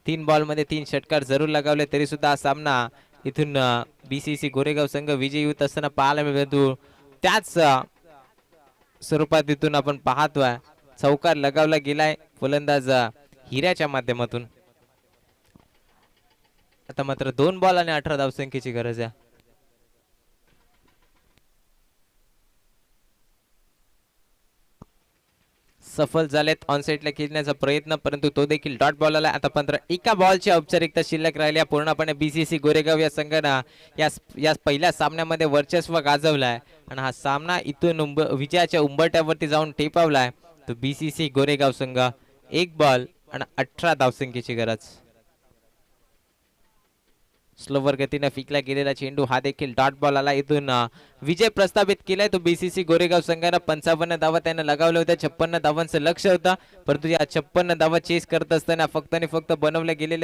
3 बॉल मध्ये 3 षटकार जरूर लगावले तरी सुद्धा हा सामना इथून बीसीसी गोरेगाव संघ विजयी होत असताना पाहायला मिळतो. त्याच स्वरूपात इथून आपण पाहतोय चौकार लगावला गेलाय फलंदाज हिऱ्याच्या माध्यमातून. आता मात्र 2 बॉल आणि 18 धावसंख्येची गरज आहे. सफल झालेत ऑन साइडला खेळण्याचा प्रयत्न, परंतु तो देखील डॉट बॉल आला. आता मात्र एका बॉलची औपचारिकता शिल्लक राहिल्या. पूर्णपणे बीसीसी गोरेगाव या संघानं या पहिल्या सामन्यामध्ये वर्चस्व गाजवलाय आणि हा सामना इथून विजयाच्या उंबरठ्यावरती जाऊन टेपावलाय. तो बीसीसी गोरेगाव संघ 1 बॉल आणि 18 धावसंख्येची गरज. स्लोवर गतीने फेकला गेलेला चेंडू हा देखील डॉट बॉल आला. इथून विजय प्रस्थापित केलाय तो बीसीसी गोरेगाव संघानं. 55 धावा त्यानं लगावल्या होत्या. 56 धावांचं लक्ष होतं, परंतु या 56 धावा चेस करत असताना फक्त आणि फक्त बनवल्या गेलेल्या